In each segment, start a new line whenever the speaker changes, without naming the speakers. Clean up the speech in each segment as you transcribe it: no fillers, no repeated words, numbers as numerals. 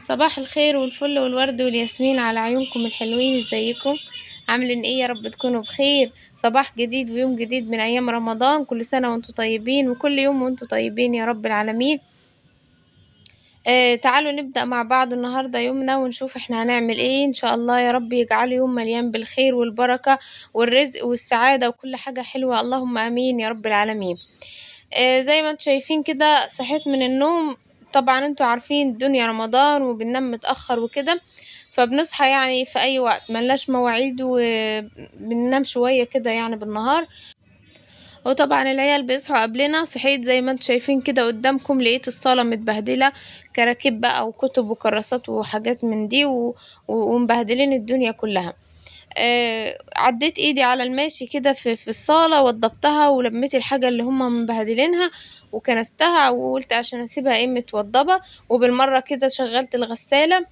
صباح الخير والفل والورد والياسمين على عيونكم الحلوين، ازيكم؟ عاملين ايه؟ يا رب تكونوا بخير. صباح جديد ويوم جديد من ايام رمضان، كل سنة وانتم طيبين وكل يوم وانتم طيبين يا رب العالمين. تعالوا نبدأ مع بعض النهاردة يومنا ونشوف احنا هنعمل ايه ان شاء الله. يا رب يجعله يوم مليان بالخير والبركة والرزق والسعادة وكل حاجة حلوة، اللهم امين يا رب العالمين. زي ما انتم شايفين كده صحيت من النوم. طبعا انتوا عارفين الدنيا رمضان وبننام متأخر وكده، فبنصحى يعني في اي وقت، ملناش مواعيد وبننام شوية كده يعني بالنهار. وطبعا العيال بيصحوا قبلنا. صحيت زي ما انتم شايفين كده قدامكم، لقيت الصالة متبهدلة، كراكيب بقى وكتب وكراسات وحاجات من دي ومبهدلين الدنيا كلها. عديت ايدي على الماشي كده في الصالة، وضبتها ولميت الحاجة اللي هم مبهدلينها وكنستها، وقلت عشان اسيبها ايه متوضبة. وبالمرة كده شغلت الغسالة.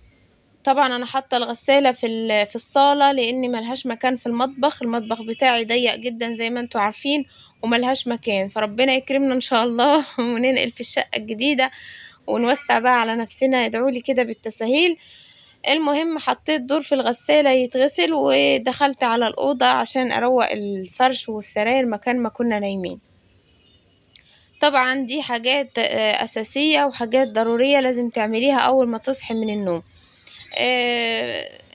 طبعا انا حاطه الغساله في الصاله لان ملهاش مكان في المطبخ بتاعي ضيق جدا زي ما انتوا عارفين، وملهاش مكان. فربنا يكرمنا ان شاء الله وننقل في الشقه الجديده ونوسع بقى على نفسنا، ادعولي كده بالتسهيل. المهم حطيت دور في الغسالة يتغسل، ودخلت على الأوضة عشان أروق الفرش والسراير مكان ما كنا نايمين. طبعا دي حاجات أساسية وحاجات ضرورية لازم تعمليها أول ما تصحي من النوم.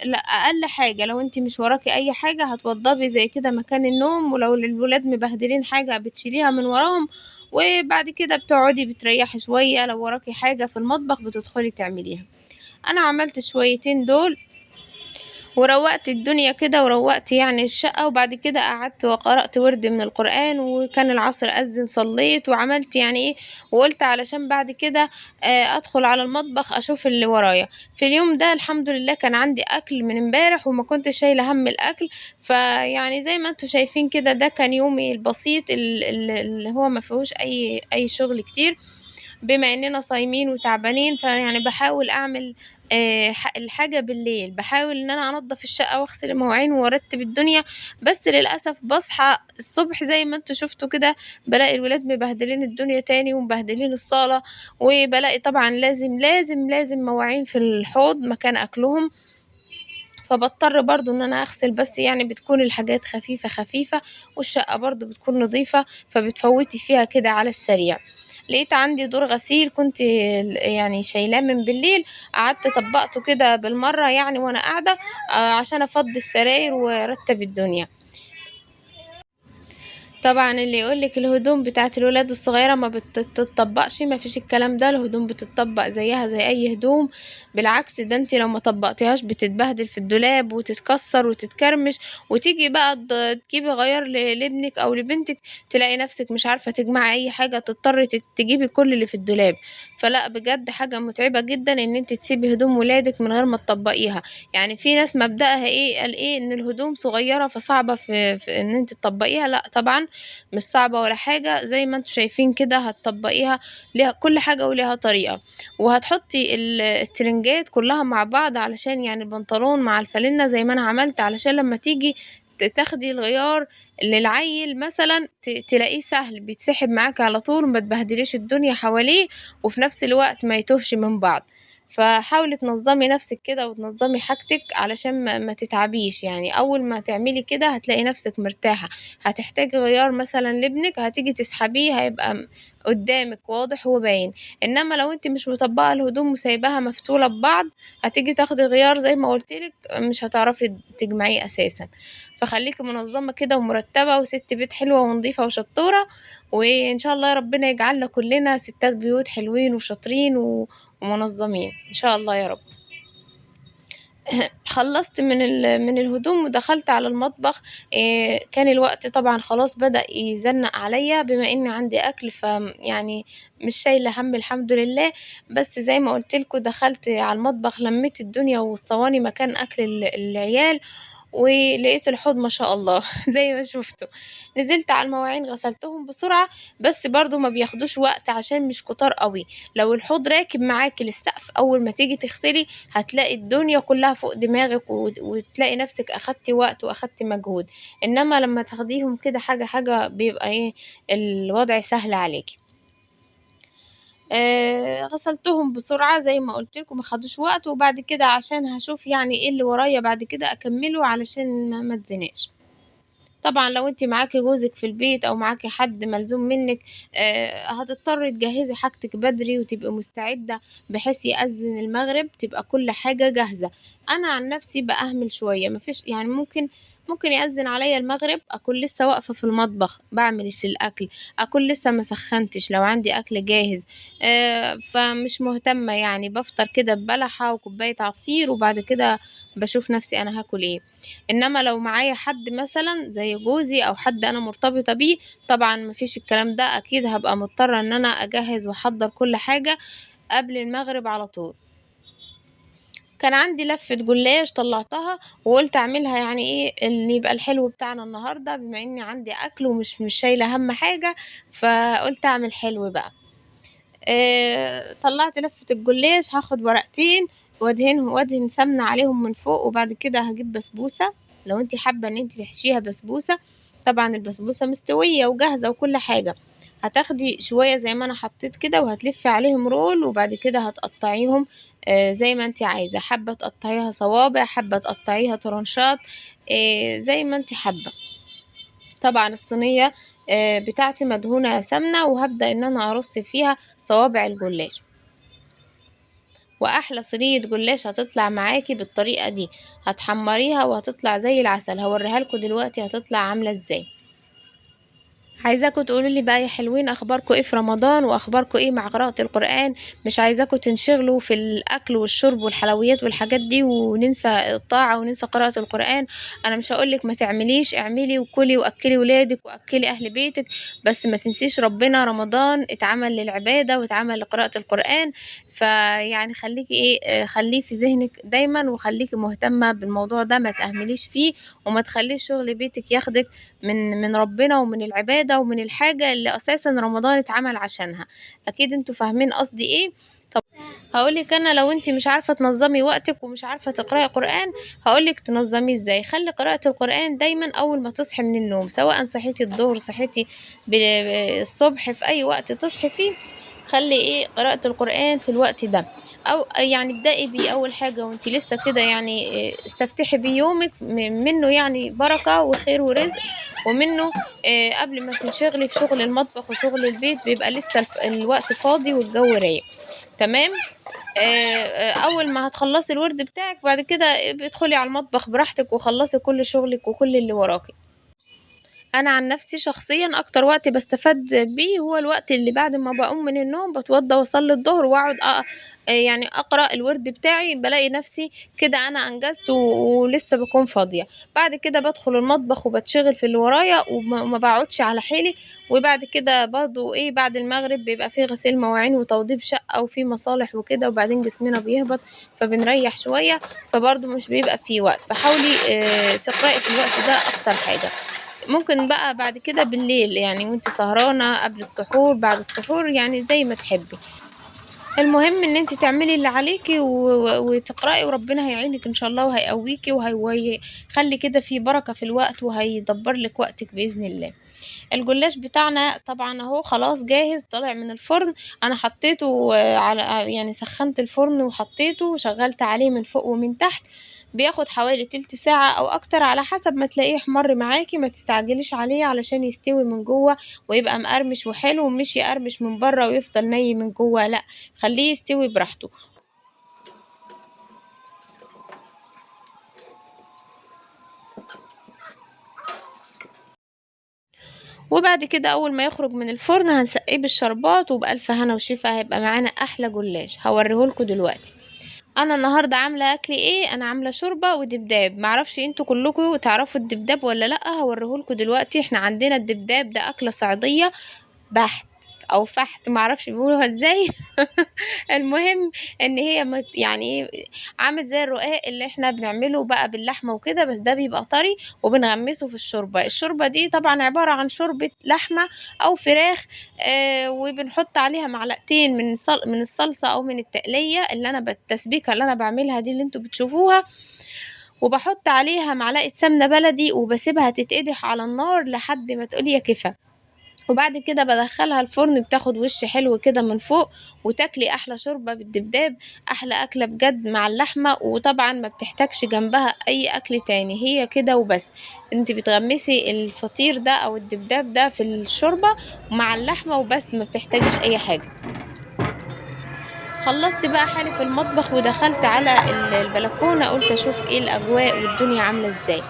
لأ، أقل حاجة لو أنتِ مش وراكِ أي حاجة هتوضّبي زي كده مكان النوم، ولو الولاد مبهدلين حاجة بتشيليها من وراهم، وبعد كده بتقعدي بتريّحي شوية. لو وراكِ حاجة في المطبخ بتدخلي تعمليها. أنا عملت الشويتين دول وروّقت الدنيا كده وروّقت يعني الشقة، وبعد كده قعدت وقرأت وِرد من القرآن، وكان العصر أذّن صلّيت وعملت يعني إيه، وقُلت علشان بعد كده أدخل على المطبخ أشوف اللي ورايا. في اليوم ده الحمد لله كان عندي أكل من امبارح وما كنتش شايلة هَم الأكل. فيعني زي ما أنتم شايفين كده ده كان يومي البسيط اللي هو ما فيهوش أي شغل كتير، بما إننا صايمين وتعبانين. فيعني باحاول أعمل الحاجة بالليل، باحاول إن أنا أنضّف الشقة وأغسل المواعين وأرتّب الدنيا. بس للأسف باصحى الصبح زي ما أنتم شُفتوا كده، بالاقي الولاد مبهدلين الدنيا تاني ومبهدلين الصالة، وبالاقي طبعًا لازم مواعين في الحوض مكان أكلهم. فباضطر برضه إن أنا أغسل، بس يعني بتكون الحاجات خفيفة، والشقة برضه بتكون نضيفة، فبتفوّتي فيها كده على السريع. لقيت عندي دور غسيل كنت يعني شايلاه من بالليل، قعدت طبّقته كده بالمَرّة يعني وأنا قاعدة عشان أفضّي السراير وأرتّب الدنيا. طبعًا اللي يقول لِك الهدوم بتاعة الولاد الصغيرة ما بتتطبّقش، ما فيش الكلام ده، الهدوم بتتطبّق زيّها زي أي هدوم. بالعكس ده أنتِ لو ما طبّقتيهاش بتتبهدل في الدولاب وتتكسّر وتتكرمش، وتيجي بقى تجيبي غيار لابنِك أو لبنتِك، تلاقي نفسِك مش عارفة تجمعي أي حاجة، تضطري تجيبي كل اللي في الدولاب. فلأ بجد حاجة مُتعبة جدًا إن أنتِ تسيبي هدوم ولادِك من غير ما تطبّقيها. يعني في ناس مبدأها إيه، قال إيه، إن الهدوم صغيّرة فصعبة في إن أنتِ تطبّقيها. لأ طبعًا مش صعبة ولا حاجة، زي ما أنتم شايفين كده هتطبّقيها. ليها كل حاجة وليها طريقة. وهتحطّي الترنجات كلّها مع بعض علشان يعني البنطلون مع الفانلة زي ما أنا عملت، علشان لمّا تيجي تاخدي الغيار للعيّل مثلًا تلاقيه سهل بيتسحب معاكِ على طول، وما تبهدليش الدنيا حواليه، وفي نفس الوقت ما يتوهش من بعض. فحاولي تنظّمي نفسِك كده وتنظّمي حاجتِك علشان ما تتعبيش. يعني أول ما تعملي كده هتلاقي نفسِك مرتاحة. هتحتاجي غيار مثلًا لابنِك، هتيجي تسحبيه هيبقى قدّامِك واضح وباين. إنما لو أنتِ مش مطبّقة الهدوم وسايباها مفتولة ببعض، هتيجي تاخدي غيار زي ما قُلت لِك مش هتعرفي تجمعيه أساسًا. فخلّيكِ منظّمة كده ومرتّبة وسِت بيت حلوة ونضيفة وشطّورة، وإن شاء الله ربنا يجعلنا كلّنا ستات بيوت حلوين وشاطرين ومنظّمين إن شاء الله يا رب. خلّصت من الهدوم ودخلت على المطبخ. كان الوقت طبعًا خلاص بدأ يزنّق عليَّ بما إن عندي أكل، يعني مش شايلة هَم الحمد لله. بس زي ما قُلت لكم دخلت على المطبخ لمّيت الدنيا والصواني مكان أكل العيال، ولقيت الحوض ما شاء الله زي ما شُفتوا. نزلت على المواعين غسلتهم بسرعة، بس برضه ما بياخدوش وقت عشان مش كتار أوي. لو الحوض راكب معاكِ للسقف أول ما تيجي تغسلي هتلاقي الدنيا كلّها فوق دماغِك، وتلاقي نفسِك أخدتِ وقت وأخدتِ مجهود. إنما لمّا تاخديهم كده حاجة بيبقى إيه، الوضع سهل عليكِ. غسلتهم بسرعة زي ما قُلت لكم، ما خدوش وقت، وبعد كده عشان هاشوف يعني إيه اللي ورايا بعد كده أكمّله علشان ما اتزنقش. طبعًا لو أنتِ معاكِ جوزِك في البيت أو معاكِ حد ملزوم منِّك هتضطري تجهّزي حاجتِك بدري وتبقي مستعدة بحيث يأذّن المغرب تبقى كل حاجة جاهزة. أنا عن نفسي باأهمل شوية، ما فيش يعني ممكن يأذّن عليَّ المغرب أكون لسه واقفة في المطبخ باعمل في الأكل، أكون لسه ما سخّنتش لو عندي أكل جاهز، فمش مهتمة يعني بافطر كده ببلحة وكوباية عصير وبعد كده باشوف نفسي أنا هاكل إيه. إنما لو معايا حد مثلًا زي جوزي أو حد أنا مرتبطة بيه، طبعًا ما فيش الكلام ده، أكيد هابقى مضطرة إن أنا أجهّز وأحضّر كل حاجة قبل المغرب على طول. كان عندي لفة جلاش طلّعتها وقُلت أعملها يعني إيه، اللي يبقى الحلو بتاعنا النهارده بما إني عندي أكل ومش شايلة هَم حاجة، فقُلت أعمل حلو بقى. طلّعت لفة الجلاش هاخد ورقتين وأدهن سمنة عليهم من فوق، وبعد كده هاجيب بسبوسة، لو أنتِ حابة إن أنتِ تحشيها بسبوسة، طبعًا البسبوسة مستوية وجاهزة وكل حاجة، هتاخدي شوية زي ما أنا حطيت كده وهتلفي عليهم رول، وبعد كده هتقطّعيهم زي ما أنتِ عايزة، حابة تقطّعيها صوابع، حابة تقطّعيها طرنشات، زي ما أنتِ حابة. طبعًا الصينية بتاعتي مدهونة سمنة، وهابدأ إن أنا أرُص فيها صوابع الجلاش، وأحلى صينية جلاش هتطلع معاكِ بالطريقة دي، هتحمّريها وهتطلع زي العسل، هاورّيها لكم دلوقتي هتطلع عاملة إزاي. عايزاكم تقولوا لي بقى يا حلوين أخباركم إيه في رمضان، وأخباركم إيه مع قراءة القرآن، مش عايزاكم تنشغلوا في الأكل والشرب والحلويات والحاجات دي وننسى الطاعة وننسى قراءة القرآن. أنا مش هاقول لِك ما تعمليش، اعملي وكلي وأكلي ولادِك وأكلي أهل بيتِك، بس ما تنسيش ربنا رمضان اتعمل للعبادة واتعمل لقراءة القرآن، فيعني خليكِ إيه خليه في ذهنِك دايمًا وخليكِ مهتمة بالموضوع ده، ما تأهمليش فيه وما تخليش شغل بيتِك ياخدِك من ربنا ومن العبادة ومن الحاجة اللي أساسًا رمضان اتعمل عشانها. أكيد أنتم فاهمين قصدي إيه. طب هاقول لِك أنا لو أنتِ مش عارفة تنظّمي وقتِك ومش عارفة تقرأي قرآن، هاقول لِك تنظّميه إزاي. خلّي قراءة القرآن دايمًا أول ما تصحي من النوم، سواء صحيتِ الضهر، صحيتِ الصبح، في أي وقت تصحي فيه، خلّي إيه قراءة القرآن في الوقت ده، أو يعني ابدئي بيه أول حاجة وأنتِ لسه كده يعني استفتحي بيه يومِك، منه يعني بركة وخير ورزق، ومنه قبل ما تنشغلي في شغل المطبخ وشغل البيت بيبقى لسه الوقت فاضي والجو رايق، تمام. أول ما هتخلّصي الورد بتاعِك بعد كده ادخلي على المطبخ براحتِك وخلّصي كل شغلِك وكل اللي وراكِ. أنا عن نفسي شخصيًا أكتر وقت باستفاد بيه هو الوقت اللي بعد ما باقوم من النوم باتوضّى واصلّي الضهر وأقعد يعني أقرأ الورد بتاعي، بالاقي نفسي كده أنا أنجزت ولسه باكون فاضية. بعد كده بادخل المطبخ وباتشغل في اللي ورايا وما باقعدش على حيلي، وبعد كده برضه إيه بعد المغرب بيبقى في غسيل مواعين وتوضيب شقة وفي مصالح وكده، وبعدين جسمنا بيهبط فبنريّح شوية، فبرضه مش بيبقى في وقت، فحاولي تقرأي في الوقت ده أكتر حاجة. ممكن بقى بعد كده بالليل يعني وأنتِ سهرانة قبل السحور، بعد السحور، يعني زي ما تحبي. المهم إن أنتِ تعملي اللي عليكِ وتقرأي وربنا هيعينِك إن شاء الله وهيقويكِ وهيخلّي كده في بركة في الوقت وهيدبّر لِك وقتِك بإذن الله. الجلاش بتاعنا طبعًا أهو خلاص جاهز طالع من الفرن، أنا حطيته على يعني سخّنت الفرن وحطيته وشغّلت عليه من فوق ومن تحت، بياخد حوالي تِلت ساعة أو أكتر على حسب ما تلاقيه احمَر معاكِ، ما تستعجليش عليه علشان يستوي من جوّه ويبقى مقرمش وحلو، مش يقرمش من برّه ويفضل ني من جوّه لأ، خلّيه يستوي براحته. وبعد كده أول ما يخرج من الفرن هنسقّيه بالشربات وبألف هنا وشفا، هيبقى معانا أحلى جلاش، هاوريه لكم دلوقتي. أنا النهارده عاملة أكل إيه، أنا عاملة شوربة ودبداب، ما أعرفش أنتم كلكم تعرفوا الدبداب والّا لأ، هاوريه لكم دلوقتي. إحنا عندنا الدبداب ده أكلة صعيدية بحت أو فحت ما أعرفش بيقولوها إزاي. المهم إن هي يعني إيه، عامل زي الرقاق اللي إحنا بنعمله بقى باللحمة وكده، بس ده بيبقى طري وبنغمسه في الشوربة. الشوربة دي طبعًا عبارة عن شوربة لحمة أو فراخ، وبنحط عليها معلقتين من الصلصة أو من التقلية اللي أنا التسبيكة اللي أنا باعملها دي اللي أنتم بتشوفوها، وباحط عليها معلقة سمنة بلدي وباسيبها تتقدح على النار لحد ما تقول يا كفا. وبعد كده بدخلها الفرن، بتاخد وش حلو كده من فوق، وتاكلي احلى شوربة بالدبداب، احلى اكلة بجد مع اللحمة. وطبعا ما بتحتاجش جنبها اي اكل تاني، هي كده وبس. انت بتغمسي الفطير ده او الدبداب ده في الشوربة مع اللحمة وبس، ما بتحتاجش اي حاجة. خلصت بقى حالي في المطبخ ودخلت على البلكونة، قلت اشوف ايه الاجواء والدنيا عاملة ازاي.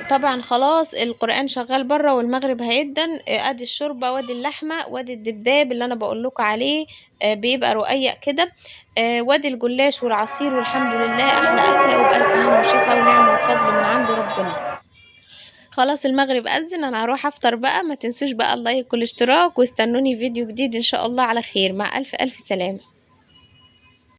طبعا خلاص القرآن شغال بره والمغرب هيدن، ادي الشوربة وادي اللحمة وادي الدبداب اللي انا بقول لكم عليه، بيبقى رقيق كده، وادي الجلاش والعصير، والحمد لله احلى اكلة وبألف هنا وشفا ونعمة وفضل من عند ربنا. خلاص المغرب أذن، انا هروح افطر بقى. ما تنسوش بقى اللايك والاشتراك، واستنوني فيديو جديد ان شاء الله على خير. مع الف الف سلامة.